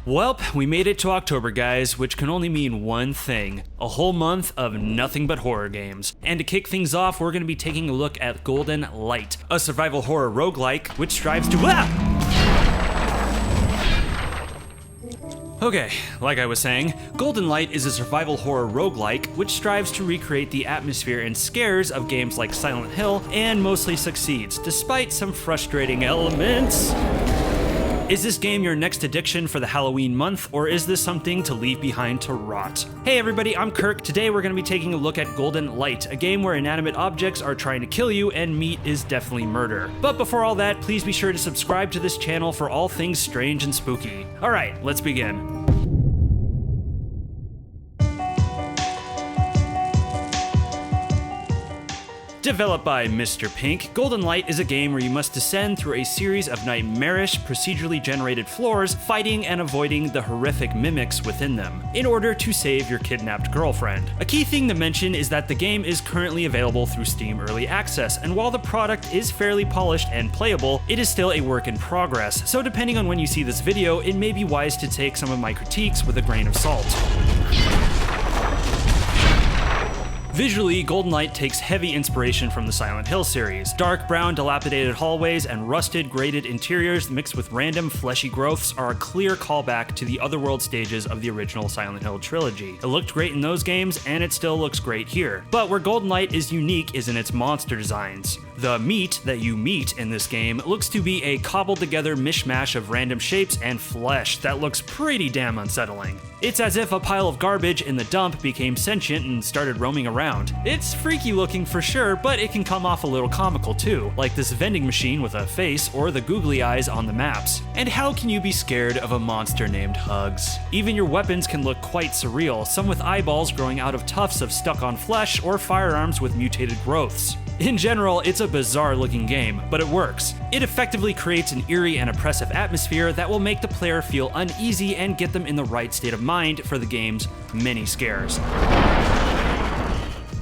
Welp, we made it to October, guys, which can only mean one thing: a whole month of nothing but horror games. And to kick things off, we're going to be taking a look at Golden Light, a survival horror roguelike which strives to Okay, like I was saying, Golden Light is a survival horror roguelike which strives to recreate the atmosphere and scares of games like Silent Hill and mostly succeeds, despite some frustrating elements. Is this game your next addiction for the Halloween month, or is this something to leave behind to rot? Hey everybody, I'm Kirk. Today we're going to be taking a look at Golden Light, a game where inanimate objects are trying to kill you and meat is definitely murder. But before all that, please be sure to subscribe to this channel for all things strange and spooky. Alright, let's begin. Developed by Mr. Pink, Golden Light is a game where you must descend through a series of nightmarish, procedurally generated floors, fighting and avoiding the horrific mimics within them, in order to save your kidnapped girlfriend. A key thing to mention is that the game is currently available through Steam Early Access, and while the product is fairly polished and playable, it is still a work in progress, so depending on when you see this video, it may be wise to take some of my critiques with a grain of salt. Visually, Golden Light takes heavy inspiration from the Silent Hill series. Dark brown, dilapidated hallways and rusted, grated interiors mixed with random fleshy growths are a clear callback to the otherworld stages of the original Silent Hill trilogy. It looked great in those games, and it still looks great here. But where Golden Light is unique is in its monster designs. The meat that you meet in this game looks to be a cobbled together mishmash of random shapes and flesh that looks pretty damn unsettling. It's as if a pile of garbage in the dump became sentient and started roaming around. It's freaky looking for sure, but it can come off a little comical too, like this vending machine with a face or the googly eyes on the maps. And how can you be scared of a monster named Hugs? Even your weapons can look quite surreal, some with eyeballs growing out of tufts of stuck-on flesh or firearms with mutated growths. In general, it's a bizarre looking game, but it works. It effectively creates an eerie and oppressive atmosphere that will make the player feel uneasy and get them in the right state of mind for the game's many scares.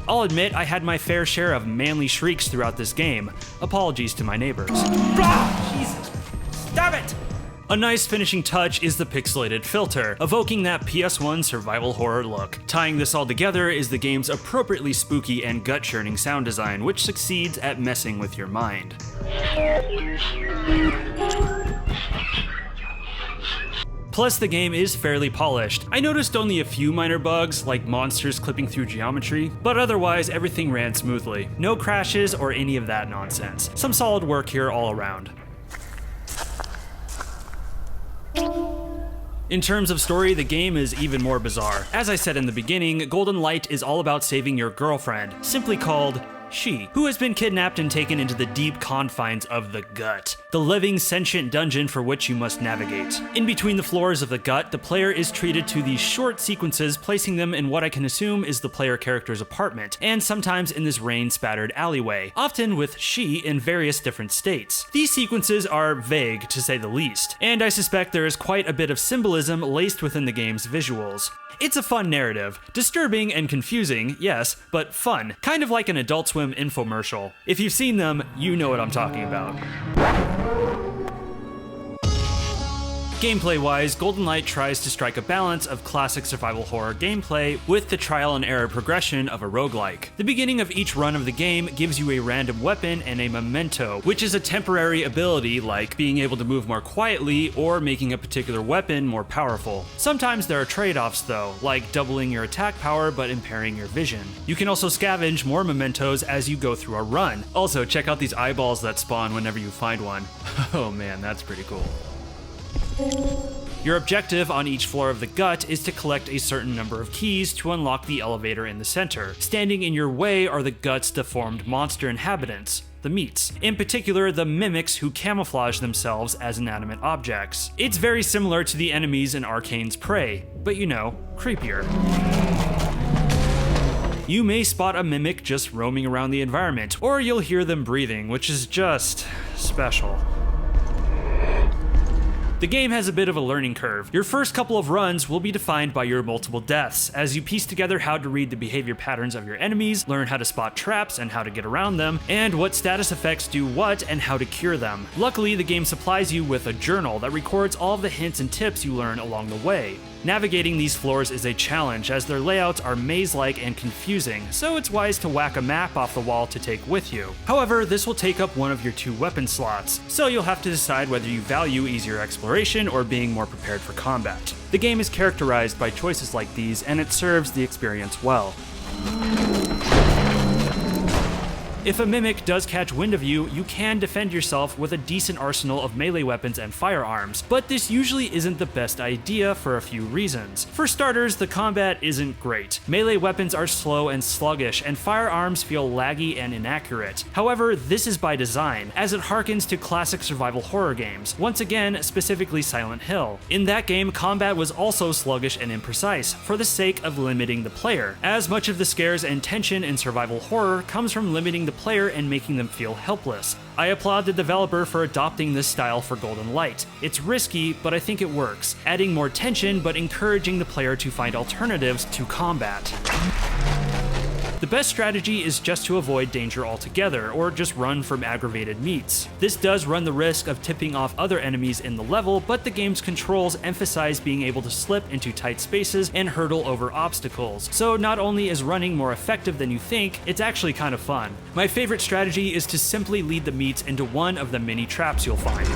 I'll admit I had my fair share of manly shrieks throughout this game. Apologies to my neighbors. Jesus, stop it! A nice finishing touch is the pixelated filter, evoking that PS1 survival horror look. Tying this all together is the game's appropriately spooky and gut-churning sound design, which succeeds at messing with your mind. Plus, the game is fairly polished. I noticed only a few minor bugs, like monsters clipping through geometry, but otherwise everything ran smoothly. No crashes or any of that nonsense. Some solid work here all around. In terms of story, the game is even more bizarre. As I said in the beginning, Golden Light is all about saving your girlfriend, simply called She, who has been kidnapped and taken into the deep confines of the Gut, the living sentient dungeon for which you must navigate. In between the floors of the Gut, the player is treated to these short sequences, placing them in what I can assume is the player character's apartment, and sometimes in this rain-spattered alleyway, often with She in various different states. These sequences are vague, to say the least, and I suspect there is quite a bit of symbolism laced within the game's visuals. It's a fun narrative. Disturbing and confusing, yes, but fun. Kind of like an Adult Swim infomercial. If you've seen them, you know what I'm talking about. Gameplay-wise, Golden Light tries to strike a balance of classic survival horror gameplay with the trial and error progression of a roguelike. The beginning of each run of the game gives you a random weapon and a memento, which is a temporary ability like being able to move more quietly or making a particular weapon more powerful. Sometimes there are trade-offs though, like doubling your attack power but impairing your vision. You can also scavenge more mementos as you go through a run. Also, check out these eyeballs that spawn whenever you find one. Oh man, that's pretty cool. Your objective on each floor of the Gut is to collect a certain number of keys to unlock the elevator in the center. Standing in your way are the Gut's deformed monster inhabitants, the meats. In particular, the mimics who camouflage themselves as inanimate objects. It's very similar to the enemies in Arcane's Prey, but you know, creepier. You may spot a mimic just roaming around the environment, or you'll hear them breathing, which is just special. The game has a bit of a learning curve. Your first couple of runs will be defined by your multiple deaths, as you piece together how to read the behavior patterns of your enemies, learn how to spot traps and how to get around them, and what status effects do what and how to cure them. Luckily, the game supplies you with a journal that records all of the hints and tips you learn along the way. Navigating these floors is a challenge, as their layouts are maze-like and confusing, so it's wise to whack a map off the wall to take with you. However, this will take up one of your 2 weapon slots, so you'll have to decide whether you value easier exploration or being more prepared for combat. The game is characterized by choices like these, and it serves the experience well. If a mimic does catch wind of you, you can defend yourself with a decent arsenal of melee weapons and firearms, but this usually isn't the best idea for a few reasons. For starters, the combat isn't great. Melee weapons are slow and sluggish, and firearms feel laggy and inaccurate. However, this is by design, as it harkens to classic survival horror games, once again, specifically Silent Hill. In that game, combat was also sluggish and imprecise, for the sake of limiting the player, as much of the scares and tension in survival horror comes from limiting the player and making them feel helpless. I applaud the developer for adopting this style for Golden Light. It's risky, but I think it works, adding more tension but encouraging the player to find alternatives to combat. The best strategy is just to avoid danger altogether, or just run from aggravated meats. This does run the risk of tipping off other enemies in the level, but the game's controls emphasize being able to slip into tight spaces and hurdle over obstacles, so not only is running more effective than you think, it's actually kind of fun. My favorite strategy is to simply lead the meats into one of the mini traps you'll find.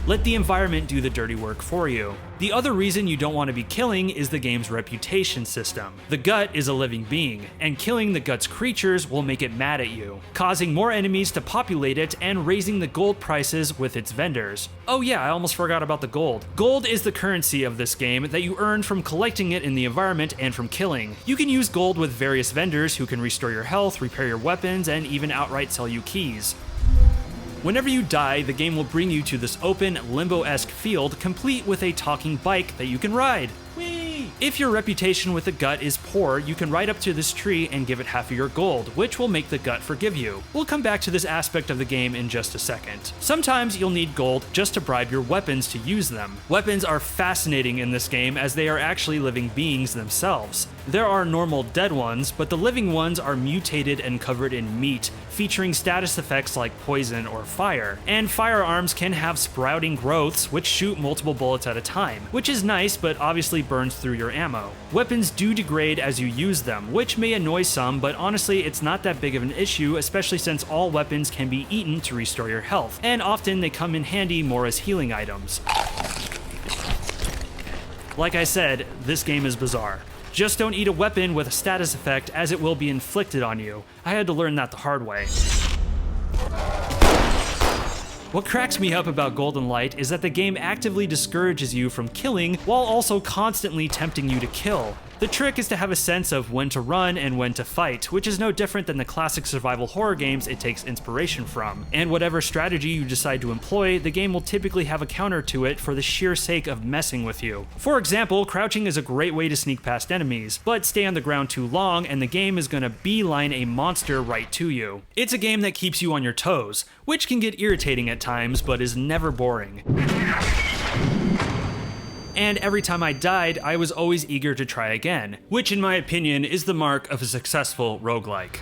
Let the environment do the dirty work for you. The other reason you don't want to be killing is the game's reputation system. The gut is a living being, and killing the gut's creatures will make it mad at you, causing more enemies to populate it and raising the gold prices with its vendors. Oh yeah, I almost forgot about the gold. Gold is the currency of this game that you earn from collecting it in the environment and from killing. You can use gold with various vendors who can restore your health, repair your weapons, and even outright sell you keys. Whenever you die, the game will bring you to this open, limbo-esque field complete with a talking bike that you can ride. Whee! If your reputation with the gut is poor, you can ride up to this tree and give it half of your gold, which will make the gut forgive you. We'll come back to this aspect of the game in just a second. Sometimes you'll need gold just to bribe your weapons to use them. Weapons are fascinating in this game as they are actually living beings themselves. There are normal dead ones, but the living ones are mutated and covered in meat, featuring status effects like poison or fire. And firearms can have sprouting growths which shoot multiple bullets at a time, which is nice but obviously burns through your ammo. Weapons do degrade as you use them, which may annoy some, but honestly it's not that big of an issue, especially since all weapons can be eaten to restore your health, and often they come in handy more as healing items. Like I said, this game is bizarre. Just don't eat a weapon with a status effect, as it will be inflicted on you. I had to learn that the hard way. What cracks me up about Golden Light is that the game actively discourages you from killing while also constantly tempting you to kill. The trick is to have a sense of when to run and when to fight, which is no different than the classic survival horror games it takes inspiration from. And whatever strategy you decide to employ, the game will typically have a counter to it for the sheer sake of messing with you. For example, crouching is a great way to sneak past enemies, but stay on the ground too long and the game is gonna beeline a monster right to you. It's a game that keeps you on your toes, which can get irritating at times, but is never boring. And every time I died, I was always eager to try again, which in my opinion is the mark of a successful roguelike.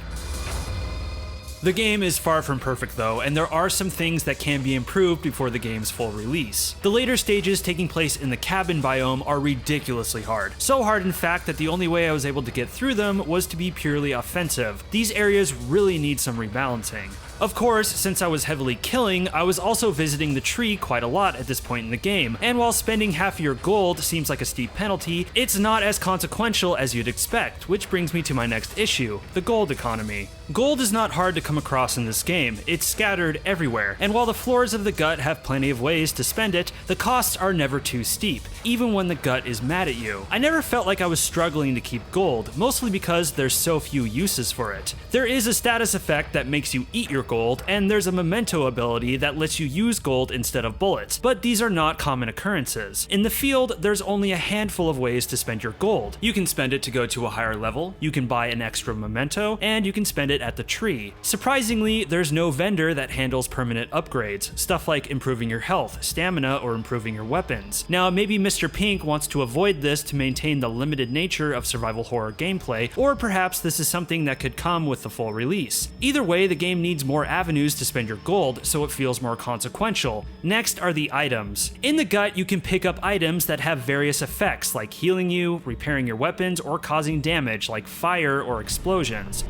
The game is far from perfect though, and there are some things that can be improved before the game's full release. The later stages taking place in the cabin biome are ridiculously hard. So hard in fact that the only way I was able to get through them was to be purely offensive. These areas really need some rebalancing. Of course, since I was heavily killing, I was also visiting the tree quite a lot at this point in the game, and while spending half your gold seems like a steep penalty, it's not as consequential as you'd expect, which brings me to my next issue, the gold economy. Gold is not hard to come across in this game, it's scattered everywhere, and while the floors of the gut have plenty of ways to spend it, the costs are never too steep, even when the gut is mad at you. I never felt like I was struggling to keep gold, mostly because there's so few uses for it. There is a status effect that makes you eat your gold, and there's a memento ability that lets you use gold instead of bullets, but these are not common occurrences. In the field, there's only a handful of ways to spend your gold. You can spend it to go to a higher level, you can buy an extra memento, and you can spend it at the tree. Surprisingly, there's no vendor that handles permanent upgrades, stuff like improving your health, stamina, or improving your weapons. Now, maybe Mr. Pink wants to avoid this to maintain the limited nature of survival horror gameplay, or perhaps this is something that could come with the full release. Either way, the game needs more avenues to spend your gold, so it feels more consequential. Next are the items. In the gut, you can pick up items that have various effects, like healing you, repairing your weapons, or causing damage, like fire or explosions.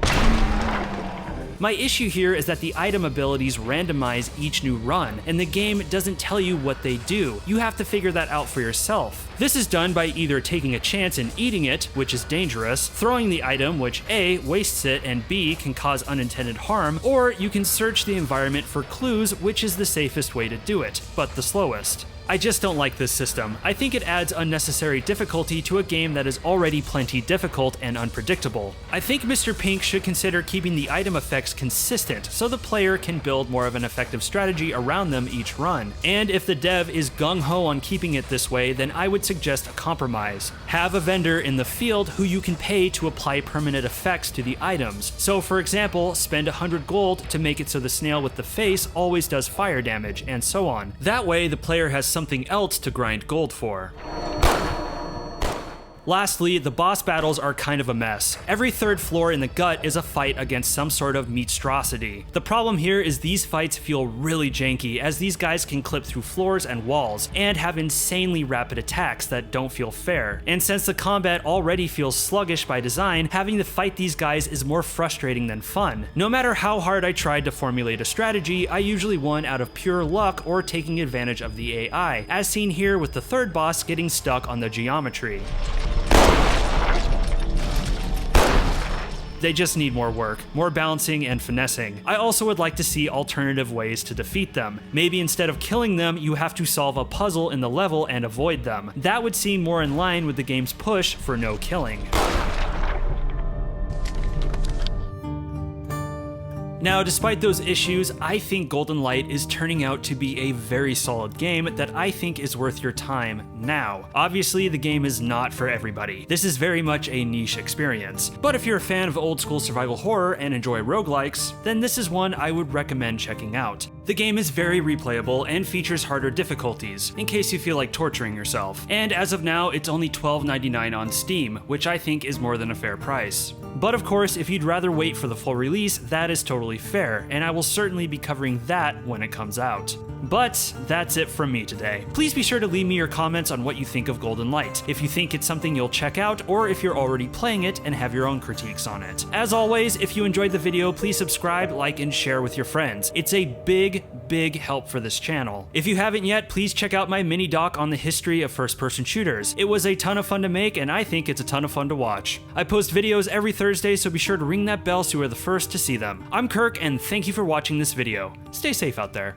My issue here is that the item abilities randomize each new run, and the game doesn't tell you what they do. You have to figure that out for yourself. This is done by either taking a chance and eating it, which is dangerous, throwing the item, which A, wastes it, and B, can cause unintended harm, or you can search the environment for clues, which is the safest way to do it, but the slowest. I just don't like this system. I think it adds unnecessary difficulty to a game that is already plenty difficult and unpredictable. I think Mr. Pink should consider keeping the item effects consistent so the player can build more of an effective strategy around them each run. And if the dev is gung-ho on keeping it this way, then I would suggest a compromise. Have a vendor in the field who you can pay to apply permanent effects to the items. So for example, spend 100 gold to make it so the snail with the face always does fire damage, and so on. That way the player has something else to grind gold for. Lastly, the boss battles are kind of a mess. Every third floor in the gut is a fight against some sort of meatstrosity. The problem here is these fights feel really janky, as these guys can clip through floors and walls, and have insanely rapid attacks that don't feel fair. And since the combat already feels sluggish by design, having to fight these guys is more frustrating than fun. No matter how hard I tried to formulate a strategy, I usually won out of pure luck or taking advantage of the AI, as seen here with the third boss getting stuck on the geometry. They just need more work, more balancing and finessing. I also would like to see alternative ways to defeat them. Maybe instead of killing them, you have to solve a puzzle in the level and avoid them. That would seem more in line with the game's push for no killing. Now, despite those issues, I think Golden Light is turning out to be a very solid game that I think is worth your time now. Obviously, the game is not for everybody. This is very much a niche experience. But if you're a fan of old school survival horror and enjoy roguelikes, then this is one I would recommend checking out. The game is very replayable and features harder difficulties, in case you feel like torturing yourself. And as of now, it's only $12.99 on Steam, which I think is more than a fair price. But of course, if you'd rather wait for the full release, that is totally fair, and I will certainly be covering that when it comes out. But that's it from me today. Please be sure to leave me your comments on what you think of Golden Light, if you think it's something you'll check out, or if you're already playing it and have your own critiques on it. As always, if you enjoyed the video, please subscribe, like, and share with your friends. It's a big help for this channel. If you haven't yet, please check out my mini doc on the history of first-person shooters. It was a ton of fun to make, and I think it's a ton of fun to watch. I post videos every Thursday, so be sure to ring that bell so you're the first to see them. I'm Kirk, and thank you for watching this video. Stay safe out there.